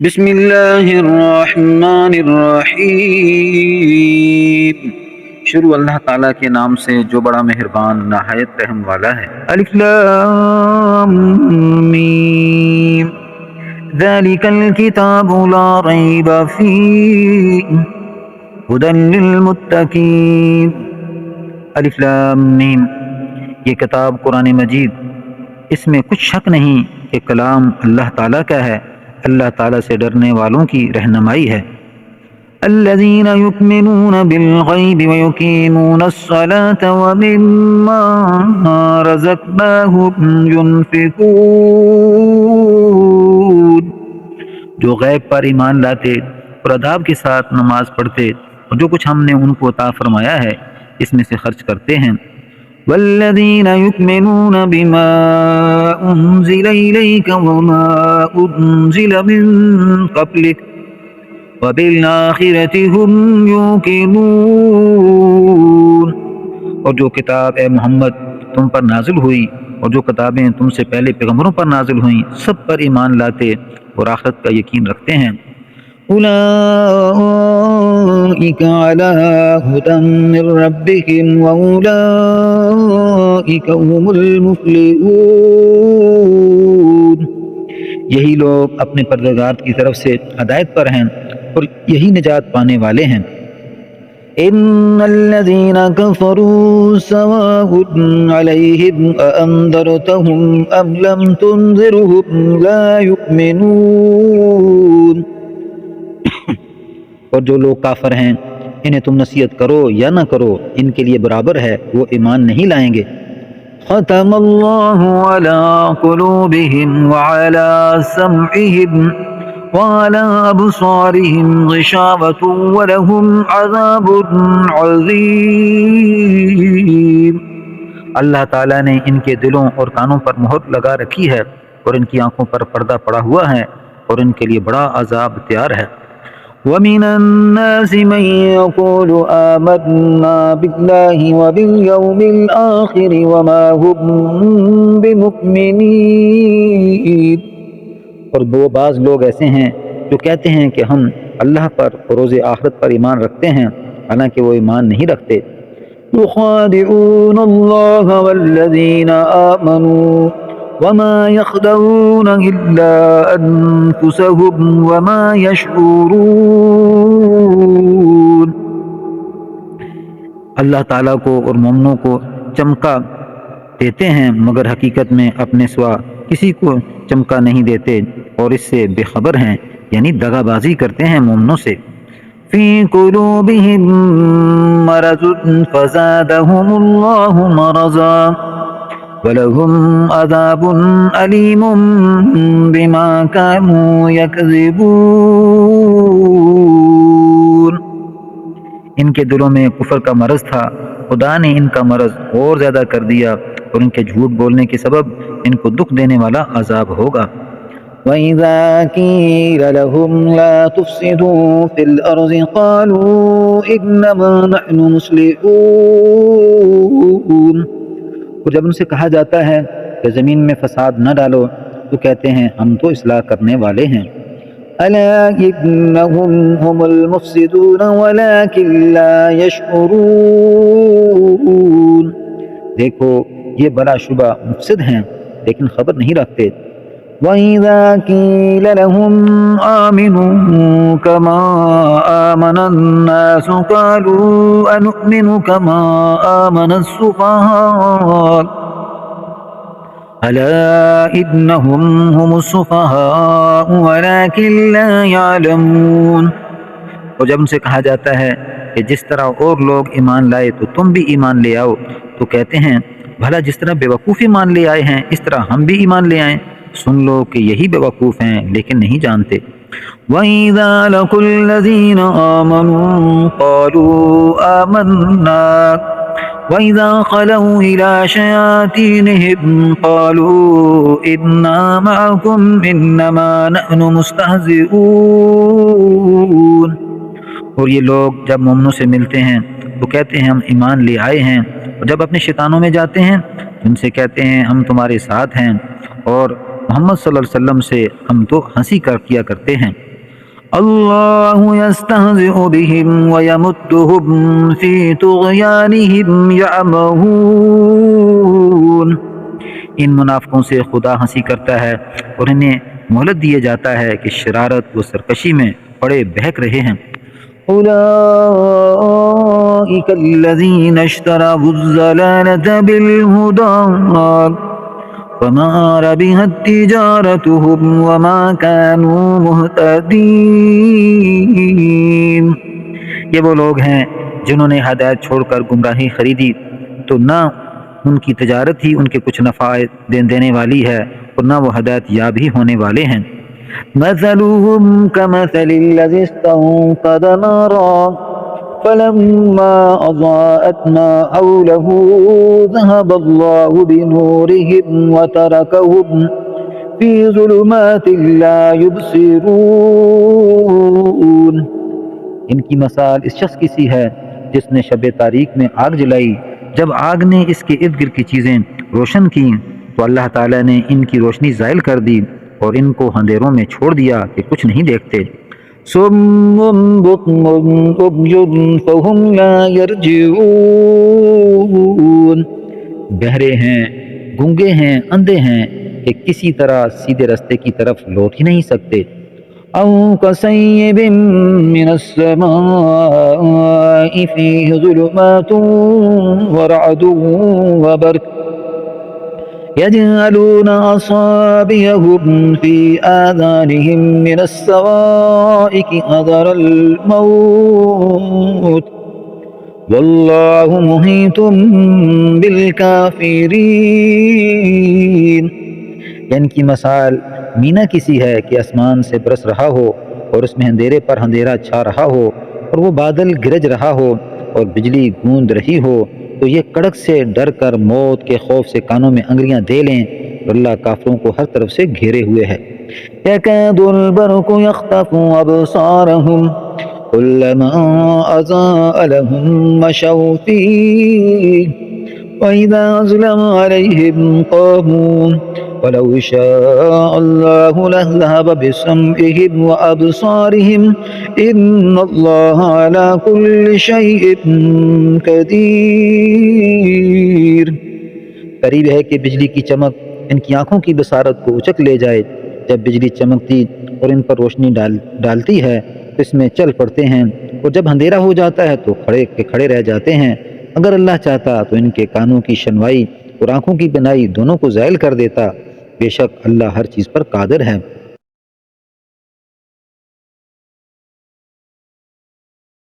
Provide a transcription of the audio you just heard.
بسم اللہ الرحمن الرحیم۔ شروع اللہ تعالیٰ کے نام سے جو بڑا مہربان نہایت رحم والا ہے۔ الف لام میم ذالک الکتاب لا ریب فیہ ھدی للمتقین۔ الف لام میم، یہ کتاب قرآن مجید، اس میں کچھ شک نہیں کہ کلام اللہ تعالیٰ کا ہے، اللہ تعالیٰ سے ڈرنے والوں کی رہنمائی ہے۔ الذین یؤمنون بالغیب ویقیمون الصلاة ومما رزقناہم ینفقون، جو غیب پر ایمان لاتے اور اداب کے ساتھ نماز پڑھتے اور جو کچھ ہم نے ان کو عطا فرمایا ہے اس میں سے خرچ کرتے ہیں۔ والذین یؤمنون بما انزل الیک وما انزل من قبلک وبالآخرۃ هم یوقنون، اور جو کتاب اے محمد تم پر نازل ہوئی اور جو کتابیں تم سے پہلے پیغمبروں پر نازل ہوئیں سب پر ایمان لاتے اور آخرت کا یقین رکھتے ہیں۔ اولئک علی ھدی من ربہم واولئک هم المفلحون، یہی لوگ اپنے پروردگار کی طرف سے ہدایت پر ہیں اور یہی نجات پانے والے ہیں۔ ان الذین کفروا سواء علیہم اانذرتہم ام لم تنذرہم لا یؤمنون، اور جو لوگ کافر ہیں انہیں تم نصیحت کرو یا نہ کرو ان کے لیے برابر ہے، وہ ایمان نہیں لائیں گے۔ ختم اللہ علی قلوبہم وعلی سمعہم وعلی ابصارہم غشاوۃ ولہم عذاب عظیم، اللہ تعالیٰ نے ان کے دلوں اور کانوں پر مہر لگا رکھی ہے اور ان کی آنکھوں پر پردہ پڑا ہوا ہے اور ان کے لیے بڑا عذاب تیار ہے۔ وَمِنَ النَّاسِ مَن يَقُولُ آمَنَّا بِاللَّهِ وَبِالْيَوْمِ الْآخِرِ وَمَا هُم بِمُؤْمِنِينَ، اور وہ بعض لوگ ایسے ہیں جو کہتے ہیں کہ ہم اللہ پر اور روز آخرت پر ایمان رکھتے ہیں حالانکہ وہ ایمان نہیں رکھتے۔ يُخَادِعُونَ اللَّهَ وَالَّذِينَ آمَنُوا وَمَا يَخْدَعُونَ إِلَّا أَنفُسَهُمْ وَمَا يَشْعُرُونَ، اللہ تعالیٰ کو اور مومنوں کو چمکا دیتے ہیں مگر حقیقت میں اپنے سوا کسی کو چمکا نہیں دیتے اور اس سے بے خبر ہیں، یعنی دغا بازی کرتے ہیں مومنوں سے۔ فی قلوبہم مرض فزادہم اللہ مرضا وَلَهُمْ عَذَابٌ أَلِيمٌ بِمَا كَانُوا يَكْذِبُونَ، ان کے دلوں میں کفر کا مرض تھا، خدا نے ان کا مرض اور زیادہ کر دیا اور ان کے جھوٹ بولنے کے سبب ان کو دکھ دینے والا عذاب ہوگا۔ وَإِذَا قِيلَ لَهُمْ لَا تُفْسِدُوا فِي الْأَرْضِ قَالُوا إِنَّمَا نَحْنُ مُصْلِحُونَ، اور جب ان سے کہا جاتا ہے کہ زمین میں فساد نہ ڈالو تو کہتے ہیں ہم تو اصلاح کرنے والے ہیں۔ أَلَا إِنَّهُمْ هُمُ الْمُفْسِدُونَ وَلَكِنْ لَا يَشْعُرُونَ، دیکھو یہ بلا شبہ مفسد ہیں لیکن خبر نہیں رکھتے۔ وَإِذَا قِيلَ لَهُمْ آمِنُوا كَمَا آمَنَ النَّاسُ قَالُوا أَنُؤْمِنُ كَمَا آمَنَ السُّفَهَاءُ أَلَا إِنَّهُمْ هُمُ السُّفَهَاءُ وَلَكِنْ لَا يَعْلَمُونَ، اور جب ان سے کہا جاتا ہے کہ جس طرح اور لوگ ایمان لائے تو تم بھی ایمان لے آؤ تو کہتے ہیں بھلا جس طرح بے وقوف ایمان لے آئے ہیں اس طرح ہم بھی ایمان لے آئیں، سن لو کہ یہی بے وقوف ہیں لیکن نہیں جانتے۔ وَإِذَا لَقُوا الَّذِينَ آمَنُوا قَالُوا آمَنَّا وَإِذَا خَلَوْا إِلَى شَيَاطِينِهِمْ قَالُوا إِنَّا مَعَكُمْ إِنَّمَا نَحْنُ مُسْتَهْزِئُونَ، اور یہ لوگ جب مومنوں سے ملتے ہیں تو کہتے ہیں ہم ایمان لے آئے ہیں، اور جب اپنے شیطانوں میں جاتے ہیں تو ان سے کہتے ہیں ہم تمہارے ساتھ ہیں، اور محمد صلی اللہ علیہ وسلم سے ہم تو ہنسی کیا کرتے ہیں۔ اللہ یستہزئ بہم ویمدہم فی طغیانہم یعمہون۔ ان منافقوں سے خدا ہنسی کرتا ہے اور انہیں مہلت دیے جاتا ہے کہ شرارت و سرکشی میں پڑے بہک رہے ہیں۔ اولئک الذین اشتروا الضلالۃ بالہدی فما ربحت تجارتهم وما كانوا مهتدین۔ یہ وہ لوگ ہیں جنہوں نے ہدایت چھوڑ کر گمراہی خریدی، تو نہ ان کی تجارت ہی ان کے کچھ نفع دینے والی ہے اور نہ وہ ہدایت یاب ہی ہونے والے ہیں۔ مثلهم كمثل الذي استوقد نارا فلما أضاءت ما حوله ذهب الله بنورهم وتركهم في ظلمات لا يبصرون۔ ان کی مثال اس شخص کی سی ہے جس نے شب تاریک میں آگ جلائی، جب آگ نے اس کے ارد گرد کی چیزیں روشن کی تو اللہ تعالیٰ نے ان کی روشنی زائل کر دی اور ان کو اندھیروں میں چھوڑ دیا کہ کچھ نہیں دیکھتے۔ صم بکم عمي فهم لا يرجعون۔ بہرے ہیں، گونگے ہیں، اندھے ہیں کہ کسی طرح سیدھے رستے کی طرف لوٹ ہی نہیں سکتے۔ او كصيب من السماء فيه ظلمات ورعد وبرق يجعلون أصابعهم في آذانهم من الصواعق حذر الموت والله محيط بالكافرين۔ ان کی مثال مینا کسی ہے کہ آسمان سے برس رہا ہو اور اس میں اندھیرے پر اندھیرا چھا رہا ہو اور وہ بادل گرج رہا ہو اور بجلی گوند رہی ہو، تو یہ کڑک سے ڈر کر موت کے خوف سے کانوں میں انگلیاں دے لیں، اور اللہ کافروں کو ہر طرف سے گھیرے ہوئے ہے۔ يَكَادُ الْبَرْقُ يَخْطَفُ أَبْصَارَهُمْ كُلَّمَا أَضَاءَ لَهُم مَّشَوْا فِيهِ وَإِذَا أَظْلَمَ عَلَيْهِمْ قَامُوا وَلَوْ شَاءَ اللَّهُ لَذَهَبَ بِسَمْعِهِمْ وَأَبْصَارِهِمْ إِنَّ اللَّهَ عَلَى كُلِّ شَيْءٍ قَدِيرٌ۔ قریب ہے کہ بجلی کی چمک ان کی آنکھوں کی بصارت کو اچک لے جائے۔ جب بجلی چمکتی اور ان پر روشنی ڈالتی ہے تو اس میں چل پڑتے ہیں، اور جب اندھیرا ہو جاتا ہے تو کھڑے رہ جاتے ہیں۔ اگر اللہ چاہتا تو ان کے کانوں کی شنوائی اور آنکھوں کی بینائی دونوں کو زائل کر دیتا۔ بے شک اللہ ہر چیز پر قادر ہے۔